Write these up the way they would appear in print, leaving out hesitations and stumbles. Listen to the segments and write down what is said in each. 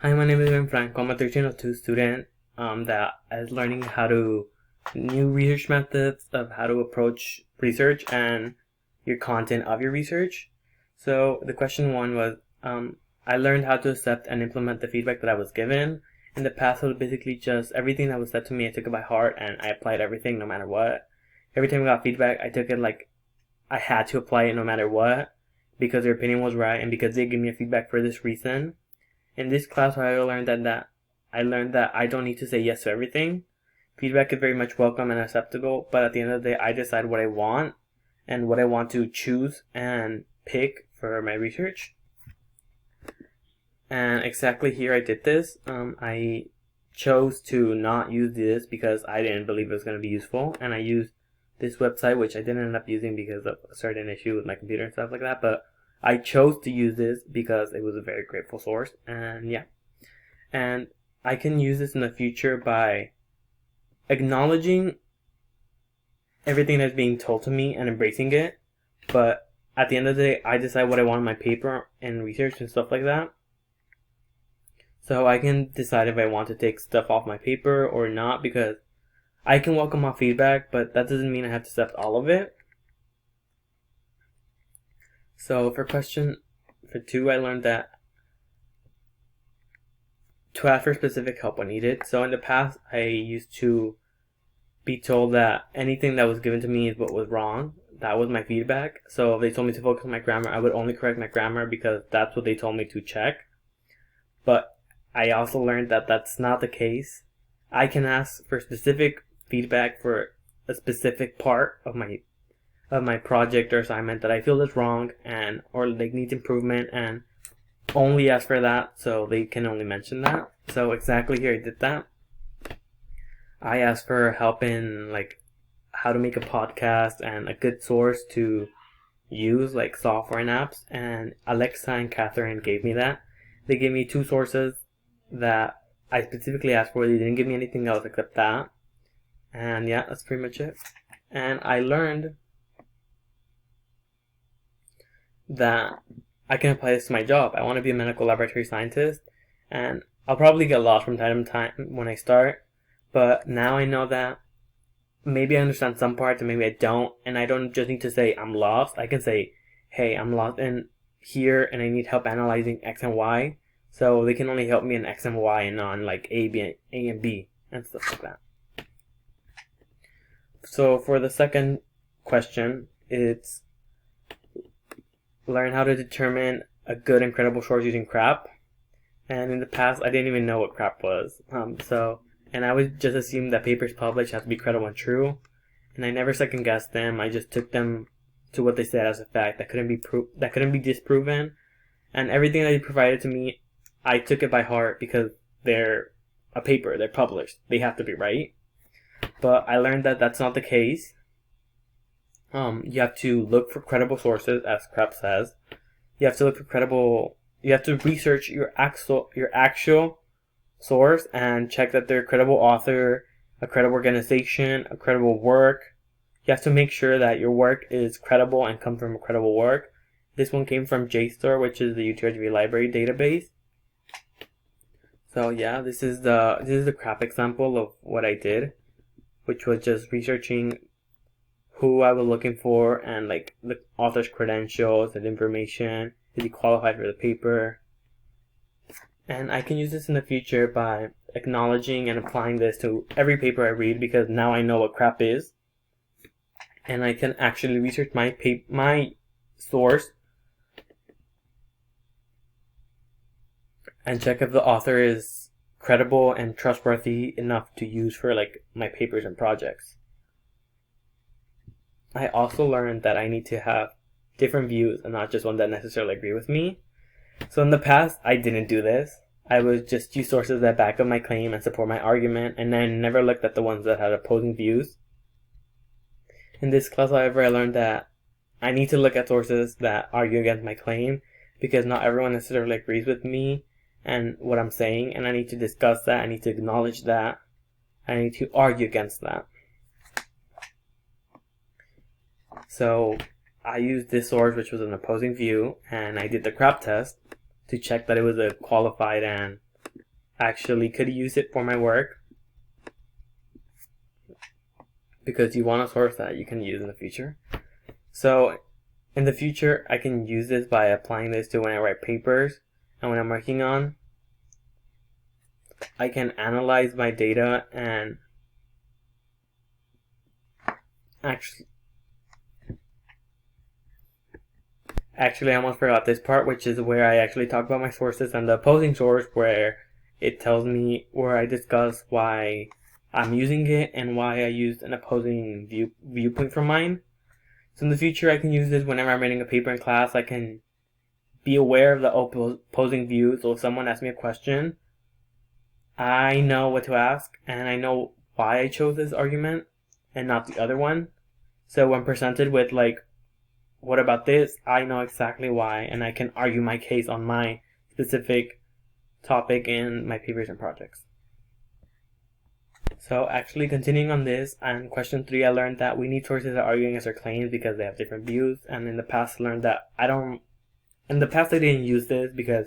Hi, my name is Franco. I'm a 1302 student that is learning new research methods of how to approach research and your content of your research. So the question one was, I learned how to accept and implement the feedback that I was given. In the past, it was basically just everything that was said to me, I took it by heart and I applied everything no matter what. Every time I got feedback, I took it like I had to apply it no matter what because their opinion was right and because they gave me a feedback for this reason. In this class, I learned that I don't need to say yes to everything. Feedback is very much welcome and acceptable, but at the end of the day, I decide what I want and what I want to choose and pick for my research. And exactly here I did this. I chose to not use this because I didn't believe it was going to be useful, and I used this website, which I didn't end up using because of a certain issue with my computer and stuff like that, but I chose to use this because it was a very grateful source, and yeah. And I can use this in the future by acknowledging everything that's being told to me and embracing it, but at the end of the day, I decide what I want in my paper and research and stuff like that. So I can decide if I want to take stuff off my paper or not, because I can welcome my feedback, but that doesn't mean I have to accept all of it. So for two, I learned that to ask for specific help when needed. So in the past, I used to be told that anything that was given to me is what was wrong. That was my feedback. So if they told me to focus on my grammar, I would only correct my grammar because that's what they told me to check. But I also learned that that's not the case. I can ask for specific feedback for a specific part of my project or assignment that I feel is wrong and or like needs improvement, and only ask for that, so they can only mention that. So exactly here I did that. I asked for help in like how to make a podcast and a good source to use, like software and apps, and Alexa and Catherine gave me that. They gave me two sources that I specifically asked for. They didn't give me anything else except that. And yeah, that's pretty much it. And I learned that I can apply this to my job. I want to be a medical laboratory scientist, and I'll probably get lost from time to time when I start, but now I know that maybe I understand some parts and maybe I don't, and I don't just need to say I'm lost. I can say, hey, I'm lost in here and I need help analyzing X and Y, so they can only help me in X and Y and not in like A and B and stuff like that. So for the second question, it's learn how to determine a good and credible source using CRAP. And in the past, I didn't even know what CRAP was. And I would just assume that papers published have to be credible and true. And I never second guessed them. I just took them to what they said as a fact that couldn't be disproven. And everything that they provided to me, I took it by heart because they're a paper, they're published, they have to be right. But I learned that that's not the case. You have to look for credible sources, as CRAP says. You have to research your actual source and check that they're a credible author, a credible organization, a credible work. You have to make sure that your work is credible and comes from a credible work. This one came from JSTOR, which is the UTRGV library database. So yeah, this is the CRAP example of what I did, which was just researching who I was looking for and like the author's credentials and information. Is he qualified for the paper? And I can use this in the future by acknowledging and applying this to every paper I read, because now I know what CRAP is, and I can actually research my source and check if the author is credible and trustworthy enough to use for like my papers and projects. I also learned that I need to have different views and not just one that necessarily agree with me. So in the past, I didn't do this. I would just use sources that back up my claim and support my argument, and I never looked at the ones that had opposing views. In this class, however, I learned that I need to look at sources that argue against my claim, because not everyone necessarily agrees with me and what I'm saying, and I need to discuss that, I need to acknowledge that, I need to argue against that. So I used this source, which was an opposing view, and I did the CRAP test to check that it was a qualified and actually could use it for my work, because you want a source that you can use in the future. So in the future, I can use this by applying this to when I write papers and when I'm working on. I can analyze my data and actually I almost forgot this part, which is where I actually talk about my sources and the opposing source, where it tells me, where I discuss why I'm using it and why I used an opposing viewpoint from mine. So in the future, I can use this whenever I'm writing a paper in class. I can be aware of the opposing views. So if someone asks me a question, I know what to ask, and I know why I chose this argument and not the other one. So when presented with like, what about this, I know exactly why, and I can argue my case on my specific topic in my papers and projects. So actually continuing on this, on question 3, I learned that we need sources that are arguing against our claims because they have different views. And in the past I learned that I didn't use this because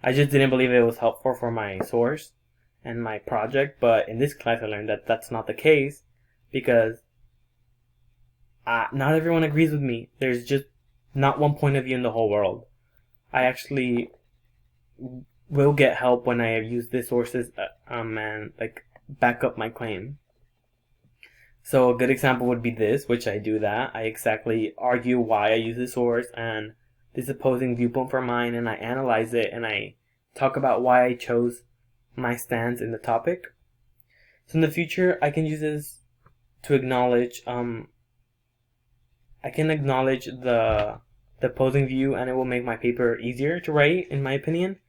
I just didn't believe it was helpful for my source and my project. But in this class I learned that that's not the case, because not everyone agrees with me. There's just not one point of view in the whole world. I actually will get help when I use these sources and like back up my claim. So a good example would be this, which I do that. I exactly argue why I use the source and this opposing viewpoint for mine, and I analyze it and I talk about why I chose my stance in the topic. So in the future, I can use this to acknowledge I can acknowledge the opposing view, and it will make my paper easier to write, in my opinion,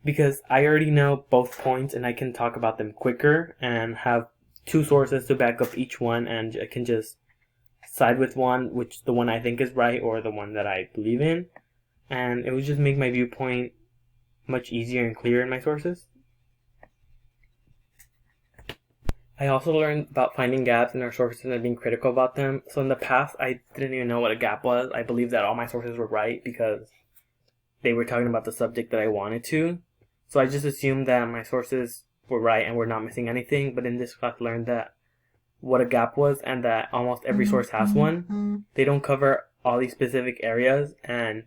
because I already know both points and I can talk about them quicker and have two sources to back up each one, and I can just side with one, which the one I think is right or the one that I believe in, and it would just make my viewpoint much easier and clearer in my sources. I also learned about finding gaps in our sources and being critical about them. So in the past, I didn't even know what a gap was. I believed that all my sources were right because they were talking about the subject that I wanted to. So I just assumed that my sources were right and were not missing anything. But in this class, I learned that what a gap was, and that almost every source has one. They don't cover all these specific areas, and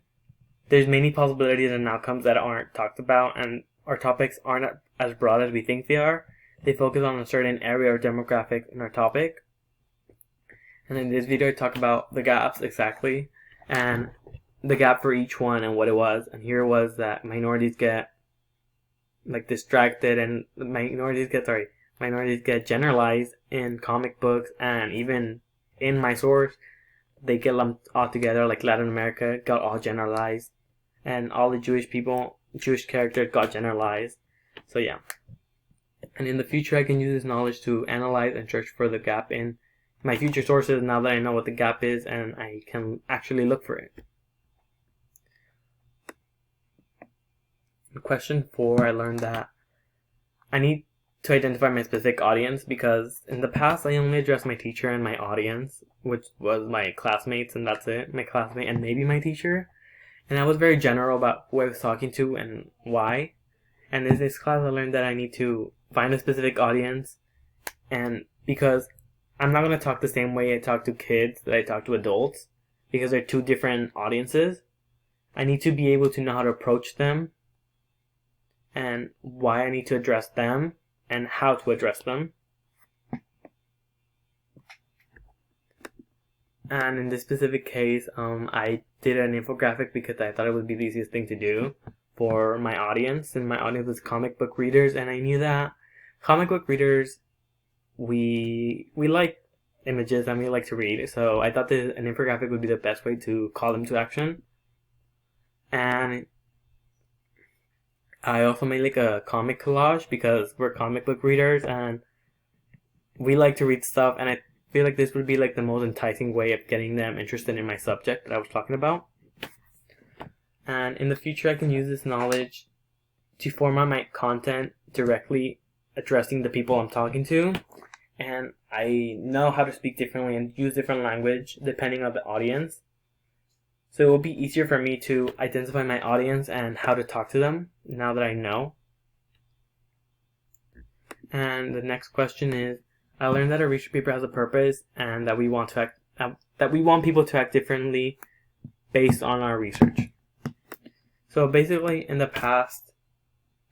there's many possibilities and outcomes that aren't talked about, and our topics aren't as broad as we think they are. They focus on a certain area or demographic in our topic. And in this video I talk about the gaps exactly, and the gap for each one and what it was. And here it was that minorities get like distracted, and minorities get generalized in comic books, and even in my source they get lumped all together, like Latin America got all generalized, and all the Jewish characters got generalized. So yeah. And in the future, I can use this knowledge to analyze and search for the gap in my future sources now that I know what the gap is and I can actually look for it. In question 4, I learned that I need to identify my specific audience, because in the past I only addressed my teacher and my audience, which was my classmates, and that's it. My classmate and maybe my teacher. And I was very general about who I was talking to and why. And in this class I learned that I need to find a specific audience, and because I'm not going to talk the same way I talk to kids that I talk to adults, because they're two different audiences. I need to be able to know how to approach them and why I need to address them and how to address them. And in this specific case, I did an infographic because I thought it would be the easiest thing to do for my audience, and my audience was comic book readers, and I knew that comic book readers, we like images and we like to read, so I thought that an infographic would be the best way to call them to action. And I also made like a comic collage because we're comic book readers and we like to read stuff, and I feel like this would be like the most enticing way of getting them interested in my subject that I was talking about. And in the future, I can use this knowledge to format my content directly addressing the people I'm talking to. And I know how to speak differently and use different language depending on the audience. So it will be easier for me to identify my audience and how to talk to them now that I know. And the next question is, I learned that a research paper has a purpose and that we want people to act differently based on our research. So basically, in the past,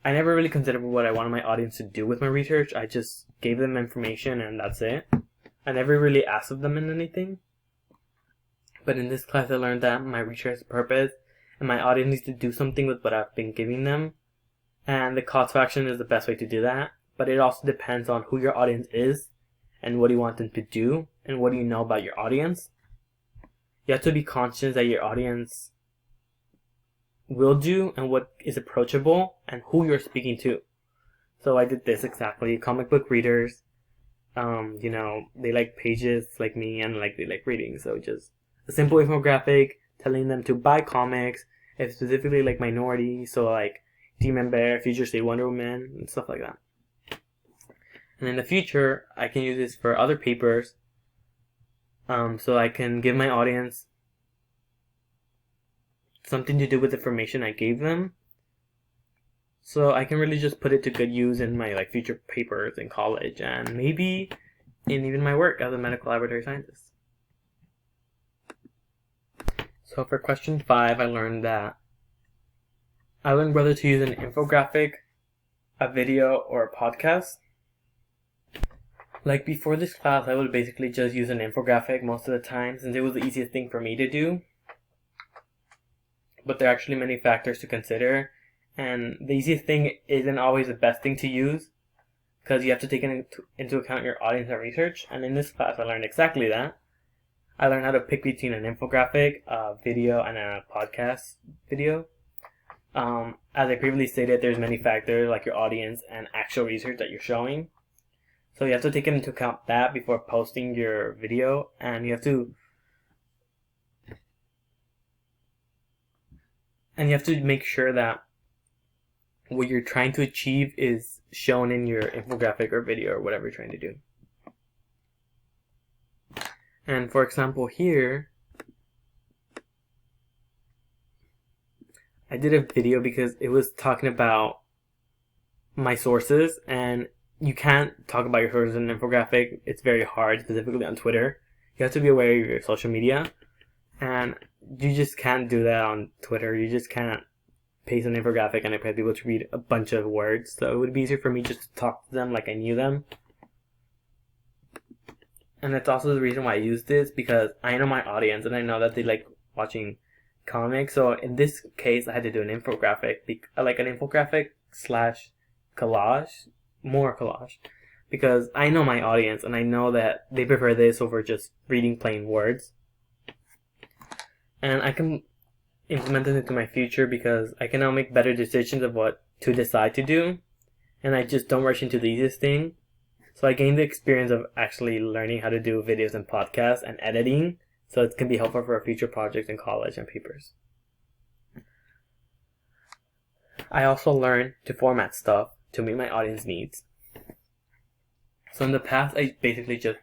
I never really considered what I wanted my audience to do with my research. I just gave them information and that's it. I never really asked of them in anything. But in this class, I learned that my research has a purpose and my audience needs to do something with what I've been giving them. And the call to action is the best way to do that. But it also depends on who your audience is and what you want them to do and what do you know about your audience. You have to be conscious that your audience will do and what is approachable and who you're speaking to. So I did this exactly. Comic book readers, they like pages like me and they like reading. So just a simple infographic telling them to buy comics, if specifically like minorities, so like Demon Bear, Future State Wonder Woman, and stuff like that. And in the future, I can use this for other papers, so I can give my audience something to do with the information I gave them. So I can really just put it to good use in my future papers in college and maybe in even my work as a medical laboratory scientist. So for question 5, I learned whether to use an infographic, a video, or a podcast. Like before this class, I would basically just use an infographic most of the time since it was the easiest thing for me to do. But there are actually many factors to consider, and the easiest thing isn't always the best thing to use because you have to take into account your audience and research. And in this class, I learned exactly that. I learned how to pick between an infographic, a video, and a podcast video. As I previously stated, there's many factors like your audience and actual research that you're showing. So you have to take into account that before posting your video, and you have to make sure that what you're trying to achieve is shown in your infographic or video or whatever you're trying to do. And for example here, I did a video because it was talking about my sources, and you can't talk about your sources in an infographic. It's very hard, specifically on Twitter. You have to be aware of your social media, and you just can't do that on Twitter. You just can't paste an infographic and expect people to read a bunch of words. So it would be easier for me just to talk to them like I knew them. And that's also the reason why I use this, because I know my audience and I know that they like watching comics. So in this case, I had to do an infographic, like an infographic / collage, more collage, because I know my audience and I know that they prefer this over just reading plain words. And I can implement this into my future because I can now make better decisions of what to decide to do, and I just don't rush into the easiest thing. So I gained the experience of actually learning how to do videos and podcasts and editing, so it can be helpful for future projects in college and papers. I also learned to format stuff to meet my audience needs. So in the past, I basically just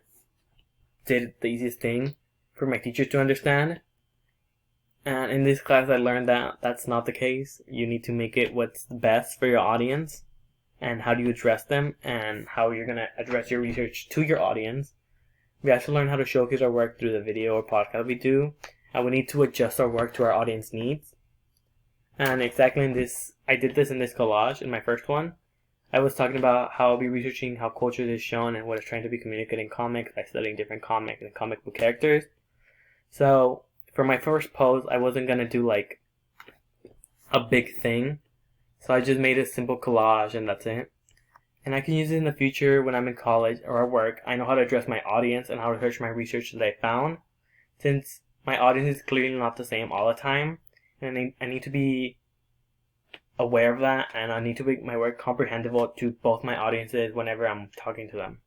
did the easiest thing for my teachers to understand. And in this class, I learned that that's not the case. You need to make it what's best for your audience and how do you address them and how you're going to address your research to your audience. We have to learn how to showcase our work through the video or podcast we do, and we need to adjust our work to our audience needs. And exactly I did this in this collage in my first one. I was talking about how I'll be researching how culture is shown and what is trying to be communicated in comics by studying different comics and comic book characters. So for my first post, I wasn't going to do like a big thing. So I just made a simple collage and that's it. And I can use it in the future when I'm in college or at work. I know how to address my audience and how to search my research that I found. Since my audience is clearly not the same all the time, and I need to be aware of that, and I need to make my work comprehensible to both my audiences whenever I'm talking to them.